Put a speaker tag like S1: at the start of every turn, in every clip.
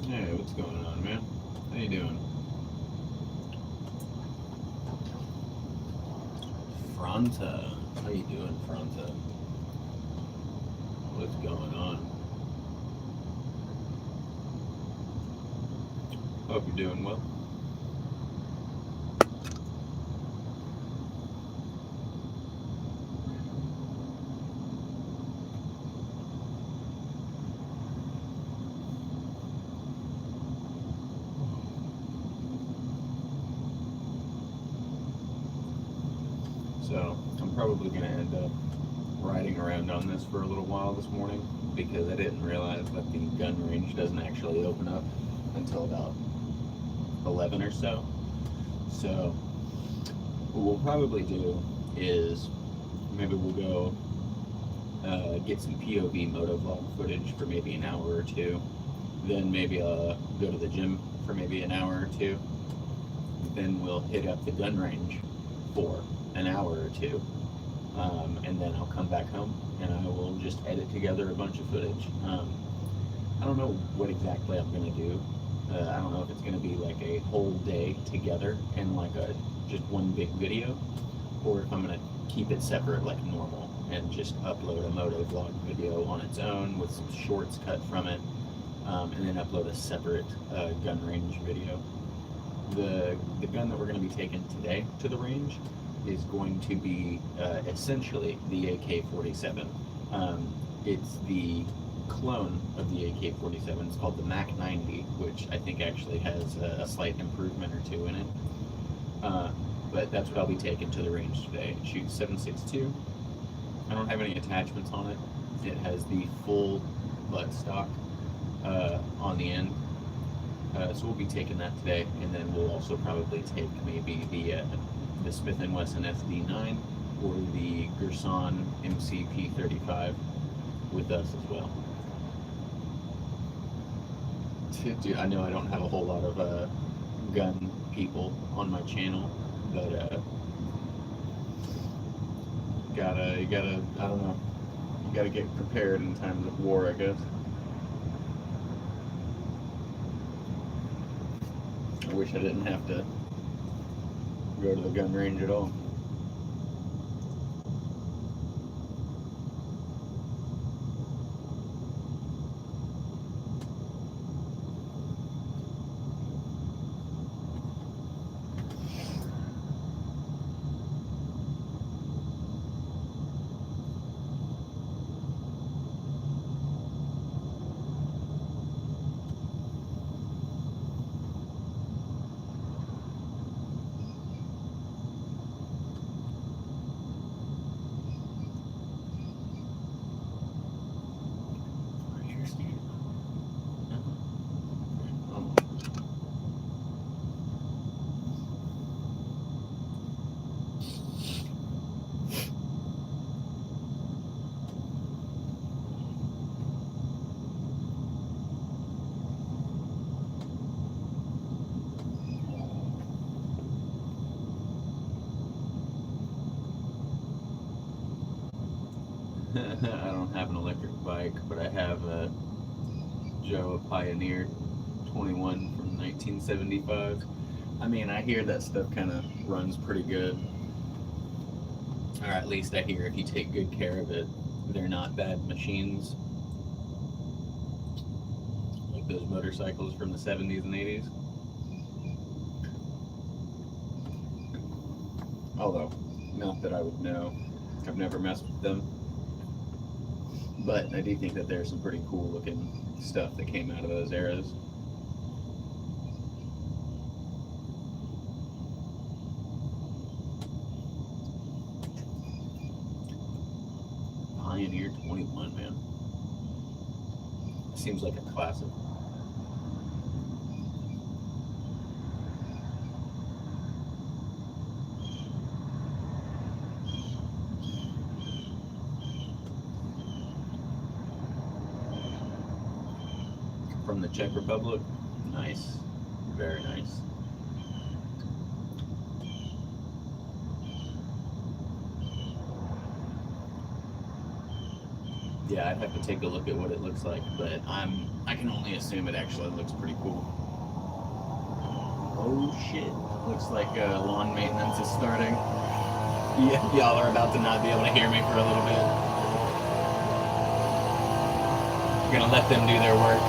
S1: Hey, what's going on, man? How you doing? Fronta. How you doing, Fronta? What's going on? Hope you're doing well. So, I'm probably going to end up riding around on this for a little while this morning because I didn't realize that the gun range doesn't actually open up until about 11 or so. So, what we'll probably do is maybe we'll go get some POV motovlog footage for maybe an hour or two. Then maybe go to the gym for maybe an hour or two. Then we'll hit up the gun range for an hour or two. And then I'll come back home and I will just edit together a bunch of footage. I don't know what exactly I'm going to do I don't know if it's going to be like a whole day together in like a just one big video, or if I'm going to keep it separate like normal and just upload a moto vlog video on its own with some shorts cut from it, and then upload a separate gun range video. The gun that we're going to be taking today to the range is going to be essentially the AK-47. It's the clone of the AK-47. It's called the MAC-90, which I think actually has a slight improvement or two in it. But that's what I'll be taking to the range today. It shoots 7.62. I don't have any attachments on it. It has the full buttstock on the end. So we'll be taking that today, and then we'll also probably take maybe the Smith & Wesson SD9 or the Girsan MCP35 with us as well. Dude, I know I don't have a whole lot of gun people on my channel, but you gotta, I don't know, you gotta get prepared in times of war, I guess. I wish I didn't have to go to the gun range at all. I don't have an electric bike, but I have a Joe Pioneer 21 from 1975. I mean, I hear that stuff kind of runs pretty good. Or at least I hear if you take good care of it, they're not bad machines. Like those motorcycles from the 70s and 80s. Although, not that I would know. I've never messed with them. But I do think that there's some pretty cool looking stuff that came out of those eras. Pioneer 21, man. Seems like a classic. From the Czech Republic. Nice. Very nice. Yeah, I'd have to take a look at what it looks like, but I can only assume it actually looks pretty cool. Oh shit. Looks like lawn maintenance is starting. Yeah, y'all are about to not be able to hear me for a little bit. I'm gonna let them do their work.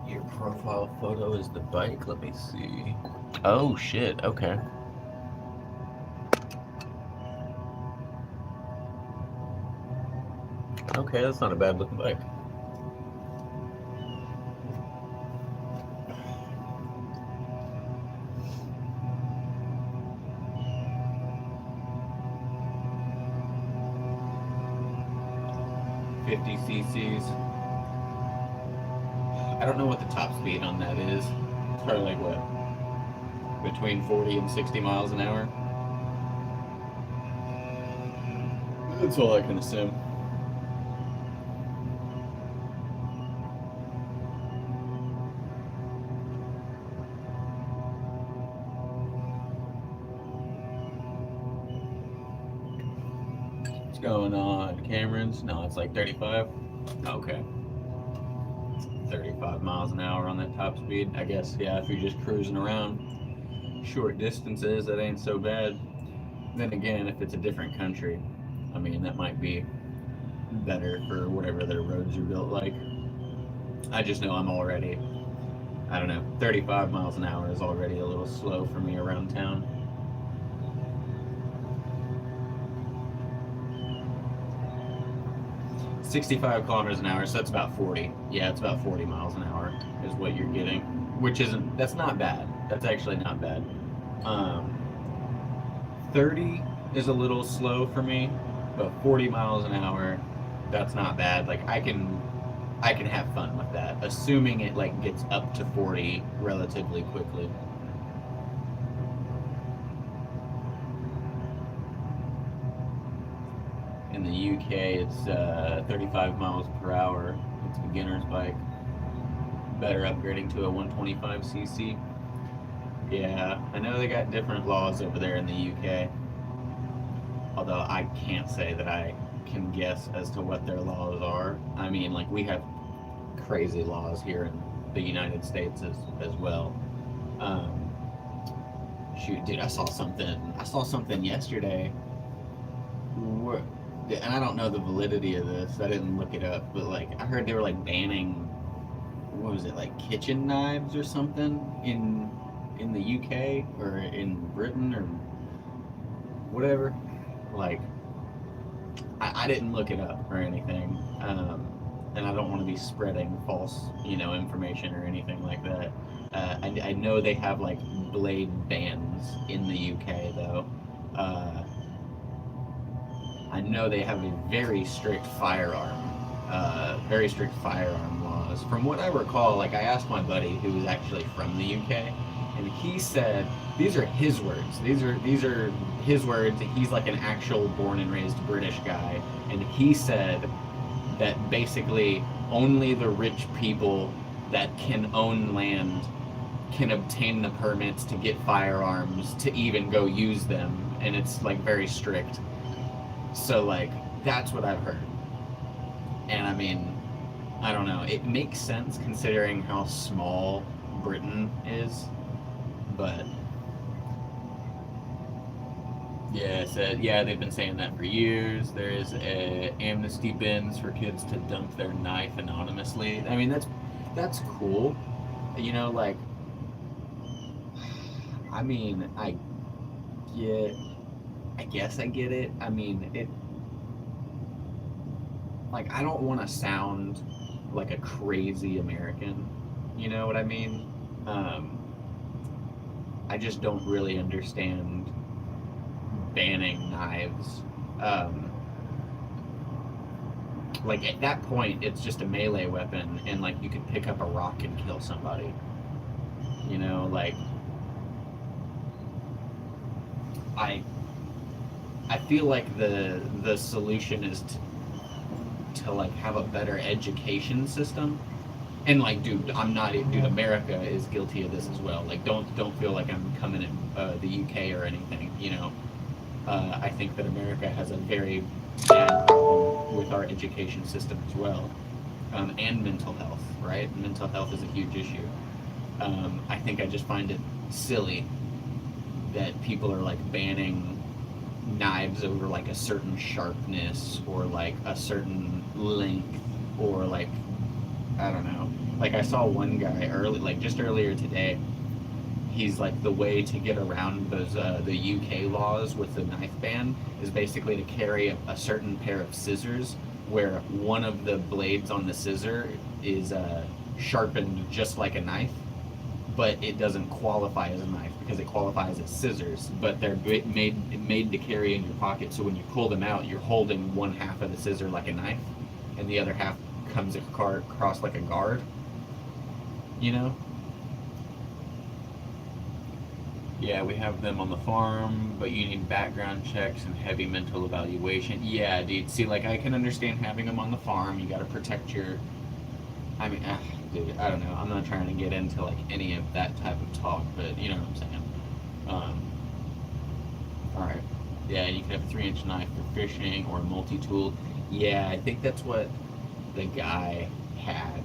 S1: Your profile photo is the bike. Let me see. Oh shit, okay. Okay, that's not a bad looking bike. $50 cc's. I don't know what the top speed on that is. It's probably like what? Between 40 and 60 miles an hour. That's all I can assume. What's going on? Cameron's? No, it's like 35. Okay. 35 miles an hour on that top speed. I guess, yeah, if you're just cruising around short distances, that ain't so bad. Then again, if it's a different country, I mean, that might be better for whatever their roads are built like. I just know I'm already, I don't know, 35 miles an hour is already a little slow for me around town. 65 kilometers an hour, so that's about 40. Yeah, it's about 40 miles an hour is what you're getting, which isn't, that's not bad. That's actually not bad. 30 is a little slow for me, but 40 miles an hour, that's not bad. Like I can have fun with that, assuming it like gets up to 40 relatively quickly. In the UK, it's 35 miles per hour. It's a beginner's bike. Better upgrading to a 125cc. Yeah, I know they got different laws over there in the UK. Although I can't say that I can guess as to what their laws are. I mean, like we have crazy laws here in the United States as well. Um, Shoot, dude, I saw something. I saw something yesterday. Where, and I don't know the validity of this. I didn't look it up, but like I heard they were like banning, what was it, like kitchen knives or something in the UK or in Britain or whatever. Like I didn't look it up or anything, and I don't want to be spreading false, information or anything like that. I know they have like blade bans in the UK though. I know they have a very strict firearm laws. From what I recall, like I asked my buddy who was actually from the UK, and he said these are his words. These are his words. He's like an actual born and raised British guy, and he said that basically only the rich people that can own land can obtain the permits to get firearms to even go use them, and it's like very strict. So like that's what I've heard. And I mean, I don't know. It makes sense considering how small Britain is, but yeah, they've been saying that for years. There's amnesty bins for kids to dump their knife anonymously. I mean, that's cool. Like, I mean, I guess I get it. I mean, like, I don't want to sound like a crazy American. You know what I mean? I just don't really understand banning knives. Like, at that point, it's just a melee weapon, and, like, you could pick up a rock and kill somebody. Like, I feel like the solution is to like have a better education system, and like dude, America is guilty of this as well. Like don't feel like I'm coming at the UK or anything. I think that America has a very bad problem with our education system as well, and mental health. Right, mental health is a huge issue. I think I just find it silly that people are like banning knives over like a certain sharpness or like a certain length, or like I don't know. Like I saw one guy just earlier today. He's like, the way to get around those the UK laws with the knife ban is basically to carry a certain pair of scissors where one of the blades on the scissor is sharpened just like a knife, but it doesn't qualify as a knife because it qualifies as scissors, but they're made to carry in your pocket, so when you pull them out, you're holding one half of the scissor like a knife, and the other half comes across like a guard. you know? Yeah, we have them on the farm, but you need background checks and heavy mental evaluation. Yeah, dude. See, like, I can understand having them on the farm. You gotta protect your. I mean, dude, I don't know. I'm not trying to get into, like, any of that type of talk, but you know what I'm saying. Alright. Yeah, you can have a 3-inch knife for fishing or a multi tool. Yeah, I think that's what the guy had.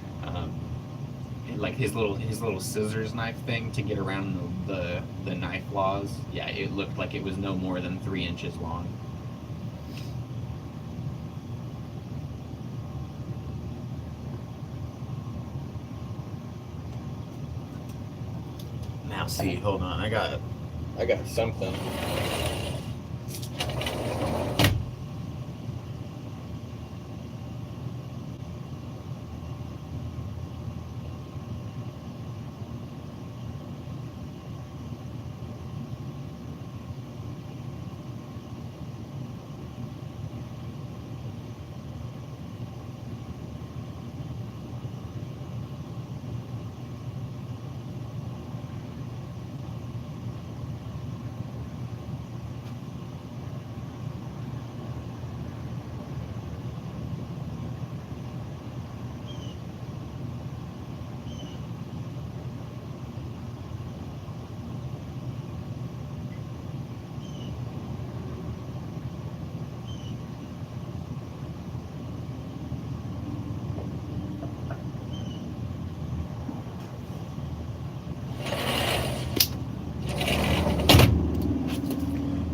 S1: Like his little scissors knife thing to get around the knife laws. Yeah, it looked like it was no more than 3 inches long. Now see, hold on, I got something.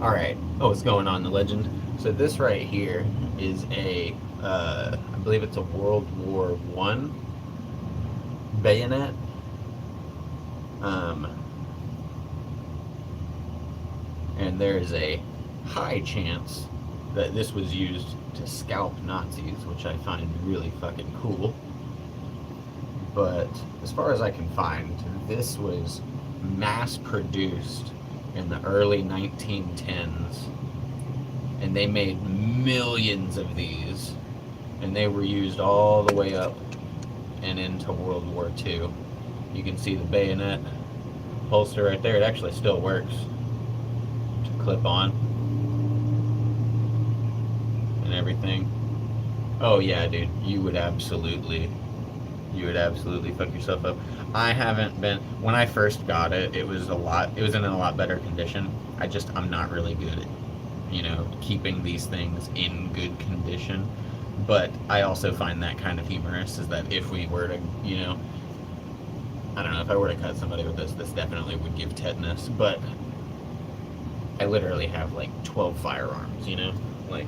S1: All right. Oh, what's going on, the legend? So this right here is I believe it's a World War I bayonet. Um, and there's a high chance that this was used to scalp Nazis, which I find really fucking cool. But as far as I can find, this was mass produced in the early 1910s, and they made millions of these, and they were used all the way up and into World War II. You can see the bayonet holster right there. It actually still works to clip on and everything. Oh yeah, dude, you would absolutely fuck yourself up. I haven't been when I first got it, it was in a lot better condition. I'm not really good at, keeping these things in good condition. But I also find that kind of humorous is that if we were to, I don't know, if I were to cut somebody with this definitely would give tetanus, but I literally have like 12 firearms, like.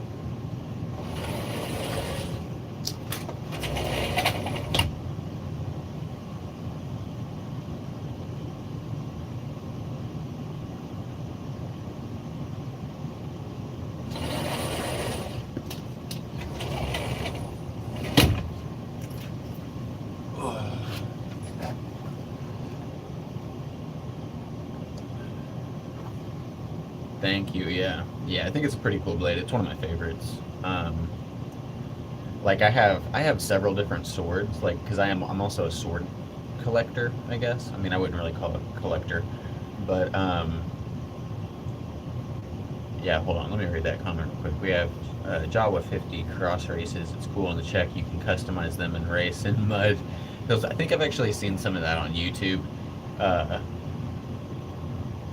S1: Thank you. Yeah, yeah. I think it's a pretty cool blade. It's one of my favorites. Like I have several different swords. Like because I'm also a sword collector. I guess. I mean, I wouldn't really call it a collector, but yeah. Hold on. Let me read that comment real quick. We have Jawa 50 cross races. It's cool on the check. You can customize them and race in mud. Because I think I've actually seen some of that on YouTube. Uh,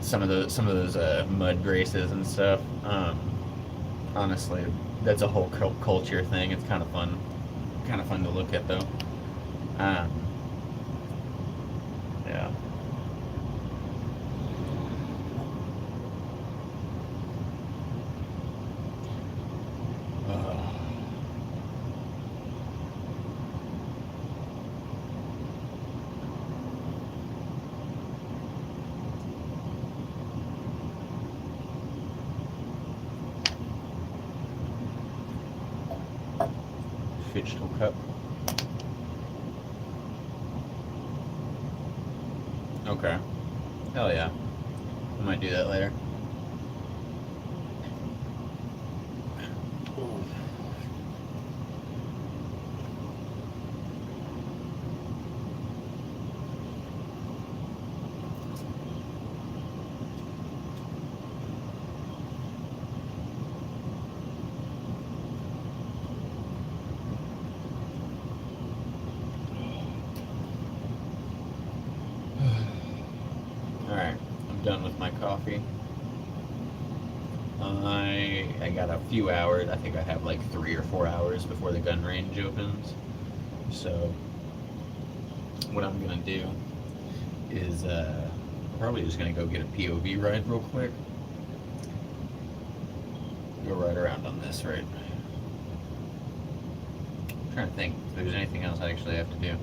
S1: some of those mud races and stuff. Honestly, that's a whole culture thing. It's kind of fun to look at though. Um, yeah. Uh, Digital cup. Okay. Hell yeah. I might do that later. done with my coffee. I got a few hours. I think I have like 3 or 4 hours before the gun range opens. So what I'm gonna do is probably just gonna go get a POV ride real quick. Go ride around on this, right? I'm trying to think if there's anything else I actually have to do.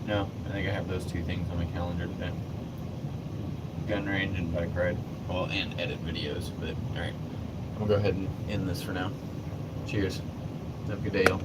S1: No, I think I have those 2 things on my calendar today. Gun range and bike ride. Well, and edit videos, but alright. I'm gonna go ahead and end this for now. Cheers. Have a good day, y'all.